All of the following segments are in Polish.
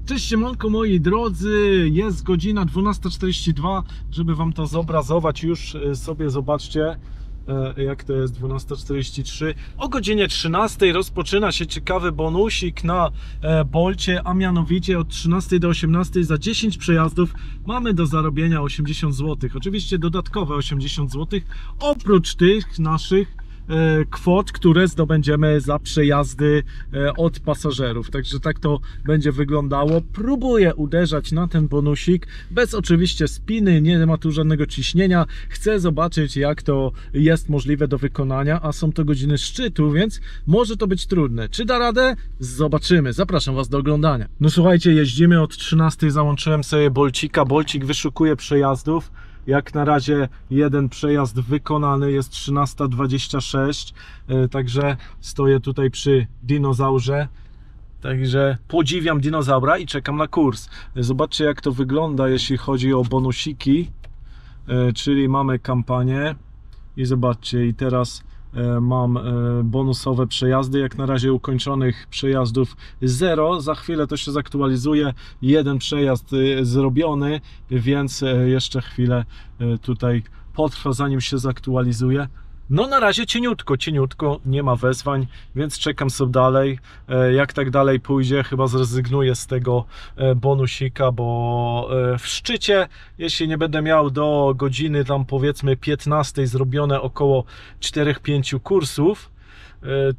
Cześć siemanko moi drodzy, jest godzina 12:42, żeby wam to zobrazować, już sobie zobaczcie jak to jest 12:43. O godzinie 13 rozpoczyna się ciekawy bonusik na Bolcie, a mianowicie od 13 do 18 za 10 przejazdów mamy do zarobienia 80 zł. Oczywiście dodatkowe 80 zł oprócz tych naszych kwot, które zdobędziemy za przejazdy od pasażerów. Także tak to będzie wyglądało. Próbuję uderzać na ten bonusik bez oczywiście spiny, nie ma tu żadnego ciśnienia. Chcę zobaczyć, jak to jest możliwe do wykonania, a są to godziny szczytu, więc może to być trudne. Czy da radę? Zobaczymy. Zapraszam was do oglądania. No słuchajcie, jeździmy od 13, załączyłem sobie Bolcika. Bolcik wyszukuje przejazdów. Jak na razie jeden przejazd wykonany, jest 13:26, także stoję tutaj przy dinozaurze. Także podziwiam dinozaura i czekam na kurs. Zobaczcie, jak to wygląda, jeśli chodzi o bonusiki, czyli mamy kampanię i zobaczcie, i teraz mam bonusowe przejazdy, jak na razie ukończonych przejazdów 0, za chwilę to się zaktualizuje, jeden przejazd zrobiony, więc jeszcze chwilę tutaj potrwa, zanim się zaktualizuje. No na razie cieniutko, nie ma wezwań, więc czekam sobie dalej. Jak tak dalej pójdzie, chyba zrezygnuję z tego bonusika, bo w szczycie, jeśli nie będę miał do godziny tam powiedzmy 15 zrobione około 4-5 kursów,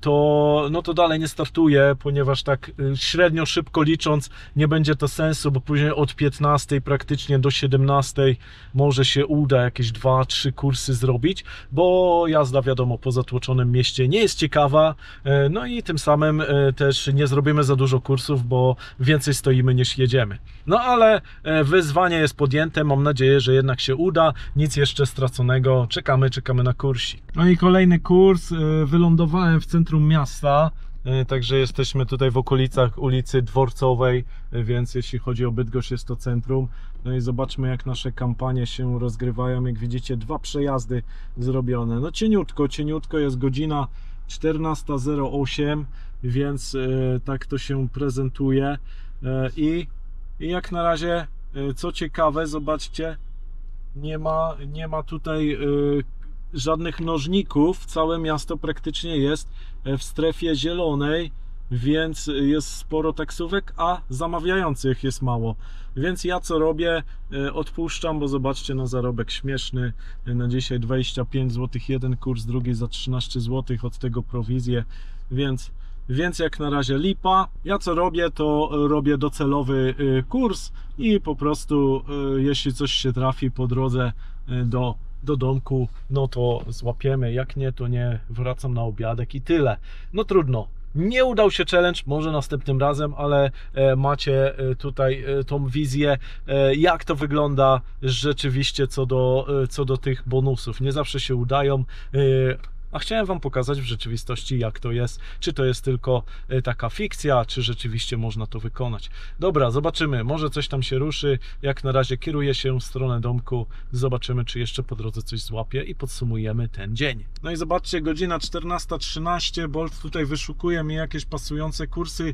to dalej nie startuję, ponieważ tak średnio szybko licząc nie będzie to sensu, bo później od 15 praktycznie do 17 może się uda jakieś 2-3 kursy zrobić, bo jazda, wiadomo, po zatłoczonym mieście nie jest ciekawa, no i tym samym też nie zrobimy za dużo kursów, bo więcej stoimy niż jedziemy. No ale wyzwanie jest podjęte, mam nadzieję, że jednak się uda, nic jeszcze straconego, czekamy na kursik. No i kolejny kurs, wylądowałem w centrum miasta, także jesteśmy tutaj w okolicach ulicy Dworcowej, więc jeśli chodzi o Bydgoszcz, jest to centrum. No i zobaczmy, jak nasze kampanie się rozgrywają. Jak widzicie, 2 przejazdy zrobione. No cieniutko, jest godzina 14:08, więc tak to się prezentuje. I jak na razie, co ciekawe, zobaczcie, nie ma tutaj żadnych mnożników, całe miasto praktycznie jest w strefie zielonej, więc jest sporo taksówek, a zamawiających jest mało. Więc ja co robię? Odpuszczam, bo zobaczcie, no zarobek śmieszny. Na dzisiaj 25 zł jeden kurs, drugi za 13 zł, od tego prowizję, więc jak na razie lipa. Ja co robię, to robię docelowy kurs i po prostu jeśli coś się trafi po drodze do domku, no to złapiemy, jak nie, to nie, wracam na obiadek i tyle. No trudno, nie udał się challenge, może następnym razem, ale macie tutaj tą wizję, jak to wygląda rzeczywiście co do tych bonusów. Nie zawsze się udają, a chciałem wam pokazać w rzeczywistości, jak to jest, czy to jest tylko taka fikcja, czy rzeczywiście można to wykonać. Dobra, zobaczymy, może coś tam się ruszy. Jak na razie kieruję się w stronę domku, zobaczymy, czy jeszcze po drodze coś złapię i podsumujemy ten dzień. No i zobaczcie, godzina 14:13, Bolt tutaj wyszukuje mi jakieś pasujące kursy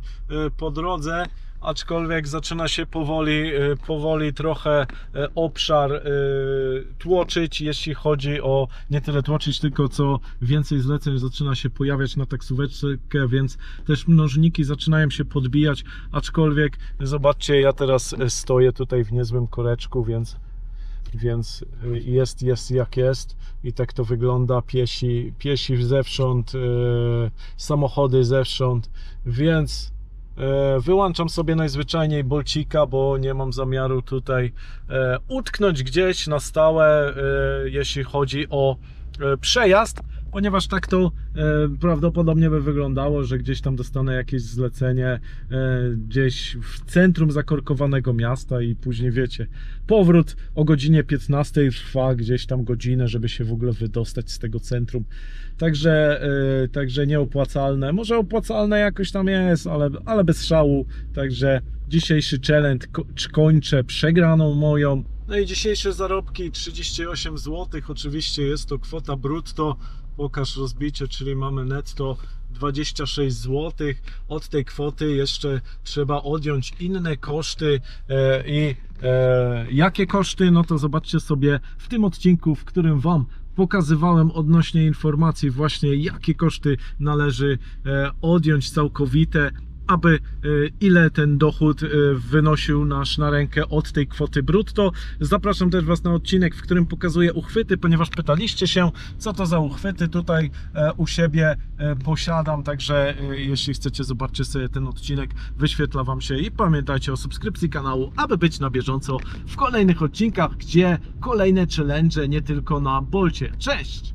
po drodze, aczkolwiek zaczyna się powoli trochę obszar tłoczyć, jeśli chodzi o, nie tyle tłoczyć, tylko co więcej zleceń zaczyna się pojawiać na taksóweczkę, więc też mnożniki zaczynają się podbijać, aczkolwiek zobaczcie, ja teraz stoję tutaj w niezłym koreczku, więc jest jak jest i tak to wygląda, piesi zewsząd, samochody zewsząnd, więc wyłączam sobie najzwyczajniej Bolcika, bo nie mam zamiaru tutaj utknąć gdzieś na stałe, jeśli chodzi o przejazd, ponieważ tak to prawdopodobnie by wyglądało, że gdzieś tam dostanę jakieś zlecenie gdzieś w centrum zakorkowanego miasta i później, wiecie, powrót o godzinie 15 trwa gdzieś tam godzinę, żeby się w ogóle wydostać z tego centrum. Także nieopłacalne. Może opłacalne jakoś tam jest, ale bez szału. Także dzisiejszy challenge kończę przegraną moją. No i dzisiejsze zarobki 38 zł. Oczywiście jest to kwota brutto. Pokaż rozbicie, czyli mamy netto 26 zł. Od tej kwoty jeszcze trzeba odjąć inne koszty jakie koszty, no to zobaczcie sobie w tym odcinku, w którym Wam pokazywałem odnośnie informacji właśnie, jakie koszty należy odjąć całkowite, aby ile ten dochód wynosił nasz na rękę od tej kwoty brutto. Zapraszam też Was na odcinek, w którym pokazuję uchwyty, ponieważ pytaliście się, co to za uchwyty tutaj u siebie posiadam, także jeśli chcecie, zobaczcie sobie ten odcinek, wyświetla Wam się i pamiętajcie o subskrypcji kanału, aby być na bieżąco w kolejnych odcinkach, gdzie kolejne challenge nie tylko na Bolcie. Cześć!